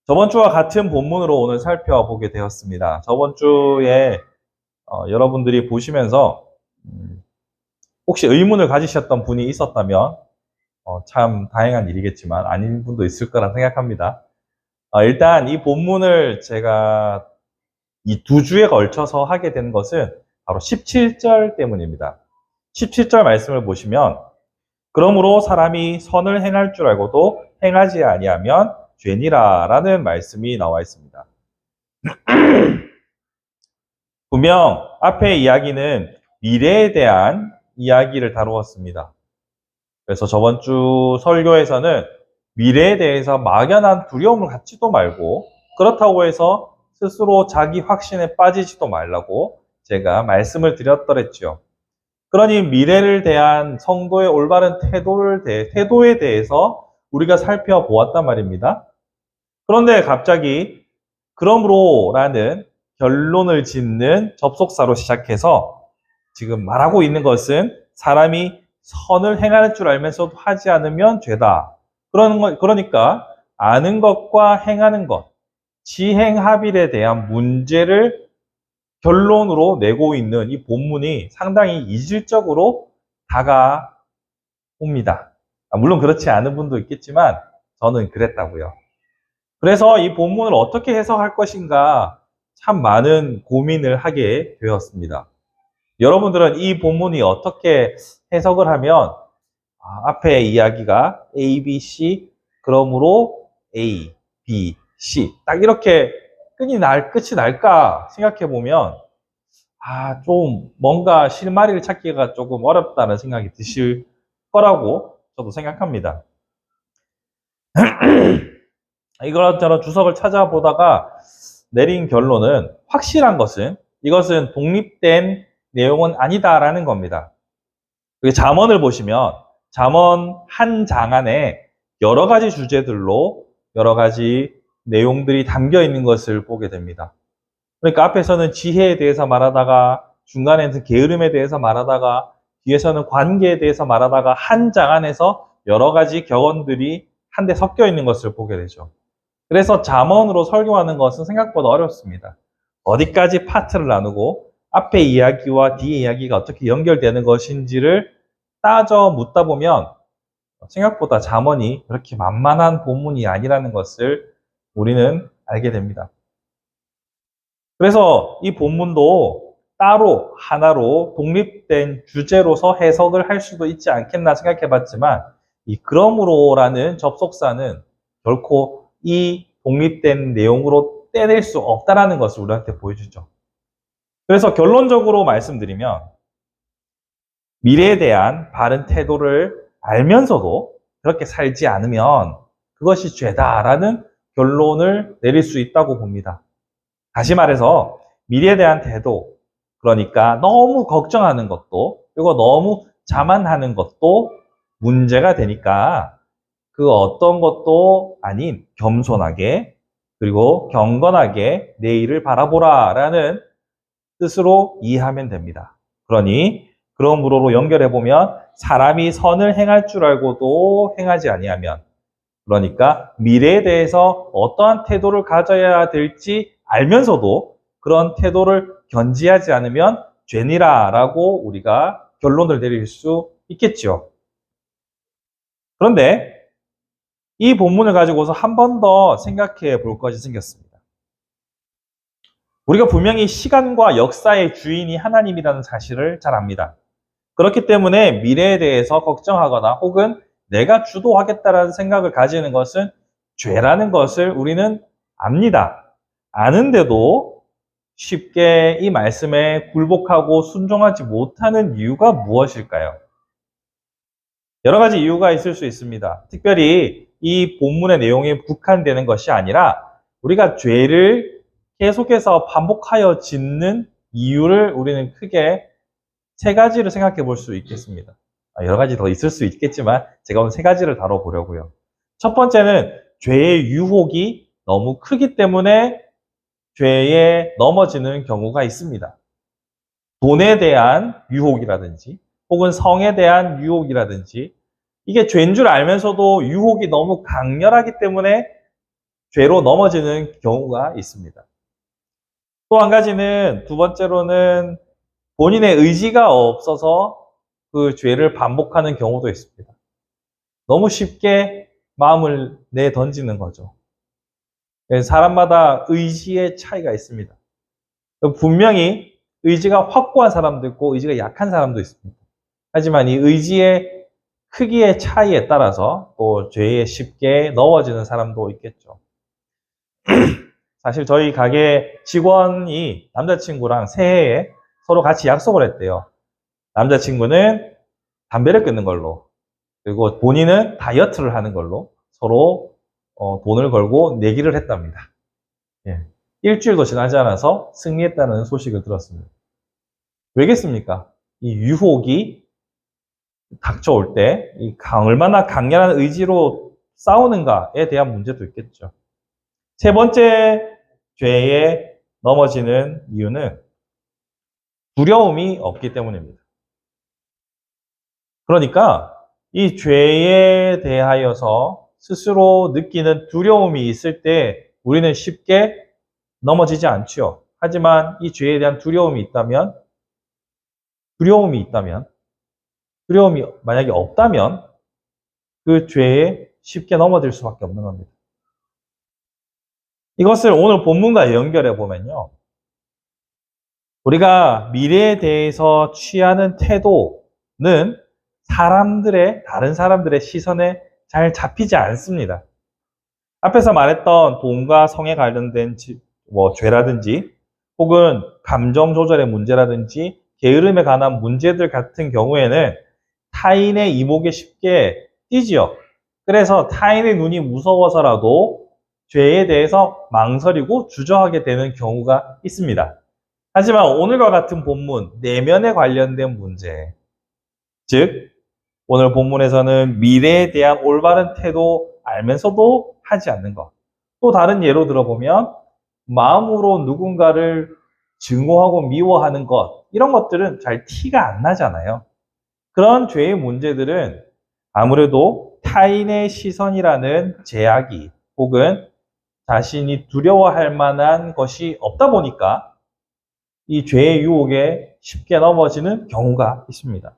저번 주와 같은 본문으로 오늘 살펴보게 되었습니다. 저번 주에 여러분들이 보시면서 혹시 의문을 가지셨던 분이 있었다면 참 다행한 일이겠지만 아닌 분도 있을 거라 생각합니다. 일단 이 본문을 제가 이 두 주에 걸쳐서 하게 된 것은 바로 17절 때문입니다. 17절 말씀을 보시면 그러므로 사람이 선을 행할 줄 알고도 행하지 아니하면 죄니라 라는 말씀이 나와 있습니다. 분명 앞의 이야기는 미래에 대한 이야기를 다루었습니다. 그래서 저번 주 설교에서는 미래에 대해서 막연한 두려움을 갖지도 말고 그렇다고 해서 스스로 자기 확신에 빠지지도 말라고 제가 말씀을 드렸더랬죠. 그러니 미래를 대한 성도의 올바른 태도에 대해서 우리가 살펴보았단 말입니다. 그런데 갑자기 그러므로라는 결론을 짓는 접속사로 시작해서 지금 말하고 있는 것은 사람이 선을 행하는 줄 알면서도 하지 않으면 죄다. 그러니까 아는 것과 행하는 것, 지행합일에 대한 문제를 결론으로 내고 있는 이 본문이 상당히 이질적으로 다가옵니다. 물론 그렇지 않은 분도 있겠지만 저는 그랬다고요. 그래서 이 본문을 어떻게 해석할 것인가 참 많은 고민을 하게 되었습니다. 여러분들은 이 본문이 어떻게 해석을 하면 앞에 이야기가 A, B, C 그러므로 A, B, C 딱 이렇게 끝이 날까 생각해 보면 좀 뭔가 실마리를 찾기가 조금 어렵다는 생각이 드실 거라고 저도 생각합니다. 이것저런 주석을 찾아보다가 내린 결론은 확실한 것은 이것은 독립된 내용은 아니다라는 겁니다. 잠언을 보시면 잠언 한 장 안에 여러 가지 주제들로 여러 가지 내용들이 담겨 있는 것을 보게 됩니다. 그러니까 앞에서는 지혜에 대해서 말하다가 중간에는 게으름에 대해서 말하다가 뒤에서는 관계에 대해서 말하다가 한 장 안에서 여러 가지 격언들이 한데 섞여 있는 것을 보게 되죠. 그래서 잠언으로 설교하는 것은 생각보다 어렵습니다. 어디까지 파트를 나누고 앞의 이야기와 뒤의 이야기가 어떻게 연결되는 것인지를 따져 묻다 보면 생각보다 잠언이 그렇게 만만한 본문이 아니라는 것을 우리는 알게 됩니다. 그래서 이 본문도 따로 하나로 독립된 주제로서 해석을 할 수도 있지 않겠나 생각해 봤지만 이 그러므로라는 접속사는 결코 이 독립된 내용으로 떼낼 수 없다는 것을 우리한테 보여주죠. 그래서 결론적으로 말씀드리면 미래에 대한 바른 태도를 알면서도 그렇게 살지 않으면 그것이 죄다라는 결론을 내릴 수 있다고 봅니다. 다시 말해서 미래에 대한 태도, 그러니까 너무 걱정하는 것도 그리고 너무 자만하는 것도 문제가 되니까 그 어떤 것도 아닌 겸손하게 그리고 경건하게 내일을 바라보라 라는 뜻으로 이해하면 됩니다. 그러니 그러므로 연결해보면 사람이 선을 행할 줄 알고도 행하지 아니하면 그러니까 미래에 대해서 어떠한 태도를 가져야 될지 알면서도 그런 태도를 견지하지 않으면 죄니라 라고 우리가 결론을 내릴 수 있겠죠. 그런데 이 본문을 가지고서 한 번 더 생각해 볼 것이 생겼습니다. 우리가 분명히 시간과 역사의 주인이 하나님이라는 사실을 잘 압니다. 그렇기 때문에 미래에 대해서 걱정하거나 혹은 내가 주도하겠다라는 생각을 가지는 것은 죄라는 것을 우리는 압니다. 아는데도 쉽게 이 말씀에 굴복하고 순종하지 못하는 이유가 무엇일까요? 여러 가지 이유가 있을 수 있습니다. 특별히 이 본문의 내용에 국한되는 것이 아니라 우리가 죄를 계속해서 반복하여 짓는 이유를 우리는 크게 세 가지를 생각해 볼 수 있겠습니다. 여러 가지 더 있을 수 있겠지만 제가 오늘 세 가지를 다뤄보려고요. 첫 번째는 죄의 유혹이 너무 크기 때문에 죄에 넘어지는 경우가 있습니다. 돈에 대한 유혹이라든지 혹은 성에 대한 유혹이라든지 이게 죄인 줄 알면서도 유혹이 너무 강렬하기 때문에 죄로 넘어지는 경우가 있습니다. 또 한 가지는 두 번째로는 본인의 의지가 없어서 그 죄를 반복하는 경우도 있습니다. 너무 쉽게 마음을 내던지는 거죠. 사람마다 의지의 차이가 있습니다. 분명히 의지가 확고한 사람도 있고 의지가 약한 사람도 있습니다. 하지만 이 의지의 크기의 차이에 따라서 또 죄에 쉽게 넘어지는 사람도 있겠죠. 사실 저희 가게 직원이 남자친구랑 새해에 서로 같이 약속을 했대요. 남자친구는 담배를 끊는 걸로, 그리고 본인은 다이어트를 하는 걸로 서로 돈을 걸고 내기를 했답니다. 예. 일주일도 지나지 않아서 승리했다는 소식을 들었습니다. 왜겠습니까? 이 유혹이 닥쳐올 때 얼마나 강렬한 의지로 싸우는가에 대한 문제도 있겠죠. 세 번째 죄에 넘어지는 이유는 두려움이 없기 때문입니다. 그러니까 이 죄에 대하여서 스스로 느끼는 두려움이 있을 때 우리는 쉽게 넘어지지 않지요. 하지만 이 죄에 대한 두려움이 만약에 없다면 그 죄에 쉽게 넘어질 수밖에 없는 겁니다. 이것을 오늘 본문과 연결해 보면요. 우리가 미래에 대해서 취하는 태도는 다른 사람들의 시선에 잘 잡히지 않습니다. 앞에서 말했던 돈과 성에 관련된 죄라든지 혹은 감정 조절의 문제라든지 게으름에 관한 문제들 같은 경우에는 타인의 이목에 쉽게 띄지요. 그래서 타인의 눈이 무서워서라도 죄에 대해서 망설이고 주저하게 되는 경우가 있습니다. 하지만 오늘과 같은 본문, 내면에 관련된 문제, 즉 오늘 본문에서는 미래에 대한 올바른 태도 알면서도 하지 않는 것. 또 다른 예로 들어보면 마음으로 누군가를 증오하고 미워하는 것, 이런 것들은 잘 티가 안 나잖아요. 그런 죄의 문제들은 아무래도 타인의 시선이라는 제약이 혹은 자신이 두려워할 만한 것이 없다 보니까 이 죄의 유혹에 쉽게 넘어지는 경우가 있습니다.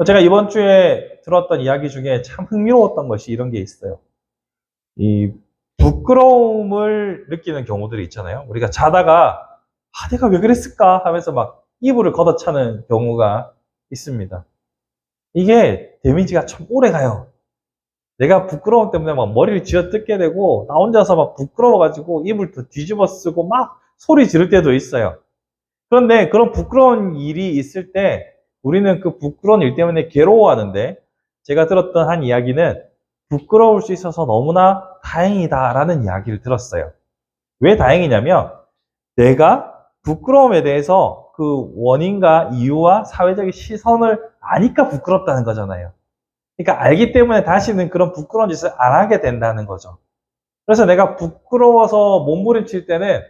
제가 이번 주에 들었던 이야기 중에 참 흥미로웠던 것이 이런 게 있어요. 이 부끄러움을 느끼는 경우들이 있잖아요. 우리가 자다가 내가 왜 그랬을까 하면서 막 이불을 걷어차는 경우가 있습니다. 이게 데미지가 참 오래 가요. 내가 부끄러움 때문에 막 머리를 쥐어뜯게 되고 나 혼자서 막 부끄러워가지고 이불도 뒤집어 쓰고 막 소리 지를 때도 있어요. 그런데 그런 부끄러운 일이 있을 때 우리는 그 부끄러운 일 때문에 괴로워하는데, 제가 들었던 한 이야기는 부끄러울 수 있어서 너무나 다행이다라는 이야기를 들었어요. 왜 다행이냐면 내가 부끄러움에 대해서 그 원인과 이유와 사회적인 시선을 아니까 부끄럽다는 거잖아요. 그러니까 알기 때문에 다시는 그런 부끄러운 짓을 안 하게 된다는 거죠. 그래서 내가 부끄러워서 몸부림칠 때는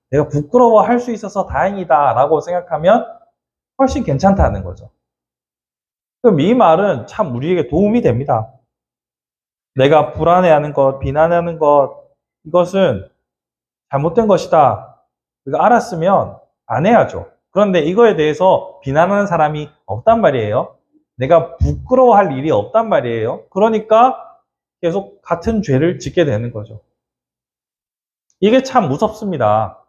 내가 부끄러워할 수 있어서 다행이다 라고 생각하면 훨씬 괜찮다는 거죠. 그럼 이 말은 참 우리에게 도움이 됩니다. 내가 불안해하는 것, 비난하는 것, 이것은 잘못된 것이다. 우리가 알았으면 안 해야죠. 그런데 이거에 대해서 비난하는 사람이 없단 말이에요. 내가 부끄러워할 일이 없단 말이에요. 그러니까 계속 같은 죄를 짓게 되는 거죠. 이게 참 무섭습니다.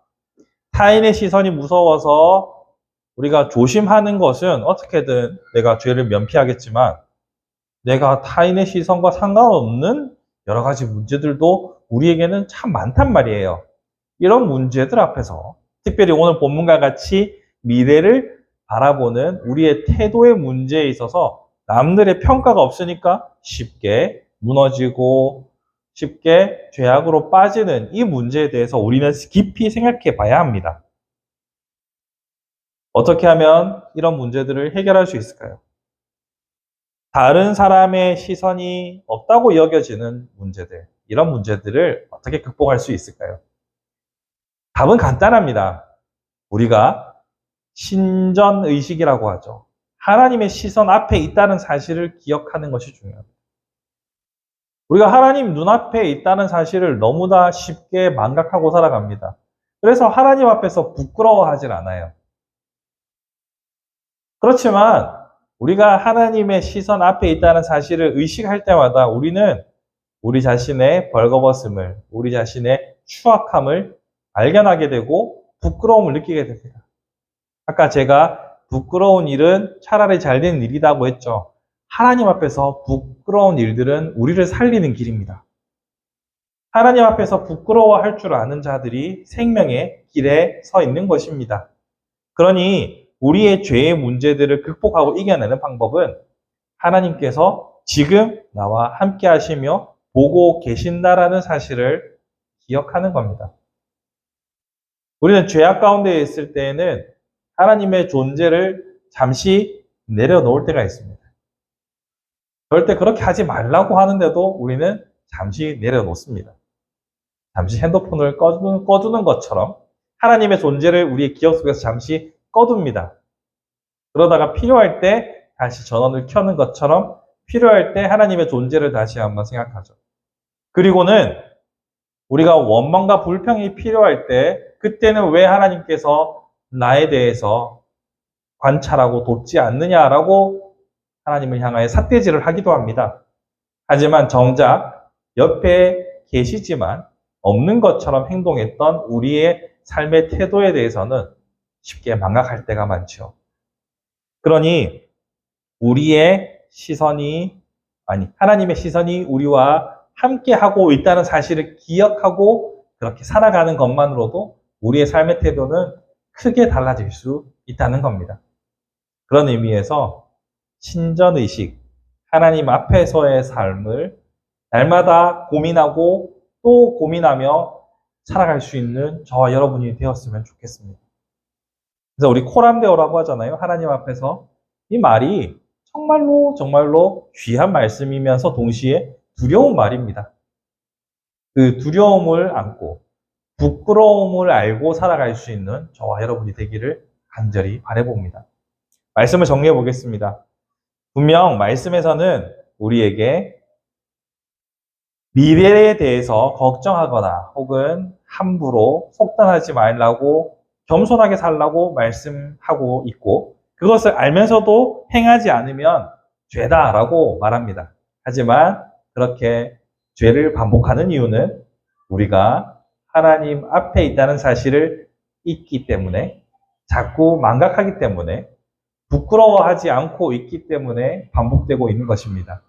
타인의 시선이 무서워서 우리가 조심하는 것은 어떻게든 내가 죄를 면피하겠지만 내가 타인의 시선과 상관없는 여러 가지 문제들도 우리에게는 참 많단 말이에요. 이런 문제들 앞에서 특별히 오늘 본문과 같이 미래를 바라보는 우리의 태도의 문제에 있어서 남들의 평가가 없으니까 쉽게 무너지고 쉽게 죄악으로 빠지는 이 문제에 대해서 우리는 깊이 생각해 봐야 합니다. 어떻게 하면 이런 문제들을 해결할 수 있을까요? 다른 사람의 시선이 없다고 여겨지는 문제들, 이런 문제들을 어떻게 극복할 수 있을까요? 답은 간단합니다. 우리가 신전의식이라고 하죠. 하나님의 시선 앞에 있다는 사실을 기억하는 것이 중요합니다. 우리가 하나님 눈앞에 있다는 사실을 너무나 쉽게 망각하고 살아갑니다. 그래서 하나님 앞에서 부끄러워하질 않아요. 그렇지만 우리가 하나님의 시선 앞에 있다는 사실을 의식할 때마다 우리는 우리 자신의 벌거벗음을, 우리 자신의 추악함을 발견하게 되고 부끄러움을 느끼게 됩니다. 아까 제가 부끄러운 일은 차라리 잘 되는 일이라고 했죠. 하나님 앞에서 부끄러운 일들은 우리를 살리는 길입니다. 하나님 앞에서 부끄러워할 줄 아는 자들이 생명의 길에 서 있는 것입니다. 그러니 우리의 죄의 문제들을 극복하고 이겨내는 방법은 하나님께서 지금 나와 함께 하시며 보고 계신다라는 사실을 기억하는 겁니다. 우리는 죄악 가운데 있을 때에는 하나님의 존재를 잠시 내려놓을 때가 있습니다. 절대 그렇게 하지 말라고 하는데도 우리는 잠시 내려놓습니다. 잠시 핸드폰을 꺼두는 것처럼 하나님의 존재를 우리의 기억 속에서 잠시 꺼둡니다. 그러다가 필요할 때 다시 전원을 켜는 것처럼 필요할 때 하나님의 존재를 다시 한번 생각하죠. 그리고는 우리가 원망과 불평이 필요할 때 그때는 왜 하나님께서 나에 대해서 관찰하고 돕지 않느냐라고 하나님을 향하여 삿대질을 하기도 합니다. 하지만 정작 옆에 계시지만 없는 것처럼 행동했던 우리의 삶의 태도에 대해서는 쉽게 망각할 때가 많죠. 그러니 하나님의 시선이 우리와 함께 하고 있다는 사실을 기억하고 그렇게 살아가는 것만으로도 우리의 삶의 태도는 크게 달라질 수 있다는 겁니다. 그런 의미에서 신전의식, 하나님 앞에서의 삶을 날마다 고민하고 또 고민하며 살아갈 수 있는 저와 여러분이 되었으면 좋겠습니다. 그래서 우리 코람데오라고 하잖아요. 하나님 앞에서. 이 말이 정말로 귀한 말씀이면서 동시에 두려운 말입니다. 그 두려움을 안고 부끄러움을 알고 살아갈 수 있는 저와 여러분이 되기를 간절히 바라봅니다. 말씀을 정리해 보겠습니다. 분명 말씀에서는 우리에게 미래에 대해서 걱정하거나 혹은 함부로 속단하지 말라고 겸손하게 살라고 말씀하고 있고 그것을 알면서도 행하지 않으면 죄다라고 말합니다. 하지만 그렇게 죄를 반복하는 이유는 우리가 하나님 앞에 있다는 사실을 잊기 때문에 자꾸 망각하기 때문에 부끄러워하지 않고 있기 때문에 반복되고 있는 것입니다.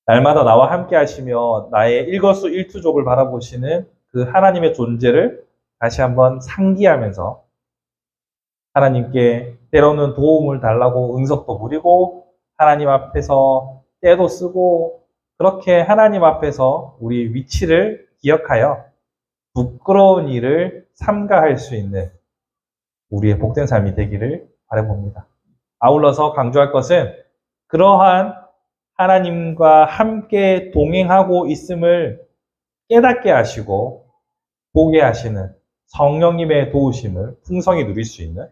날마다 나와 함께 하시며 나의 일거수일투족을 바라보시는 그 하나님의 존재를 다시 한번 상기하면서 하나님께 때로는 도움을 달라고 응석도 부리고 하나님 앞에서 때도 쓰고 그렇게 하나님 앞에서 우리 위치를 기억하여 부끄러운 일을 삼가할 수 있는 우리의 복된 삶이 되기를 바라봅니다. 아울러서 강조할 것은 그러한 하나님과 함께 동행하고 있음을 깨닫게 하시고 보게 하시는 성령님의 도우심을 풍성히 누릴 수 있는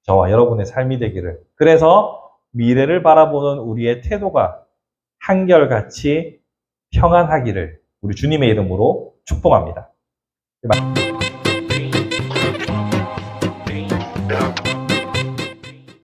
저와 여러분의 삶이 되기를, 그래서 미래를 바라보는 우리의 태도가 한결같이 평안하기를 우리 주님의 이름으로 축복합니다.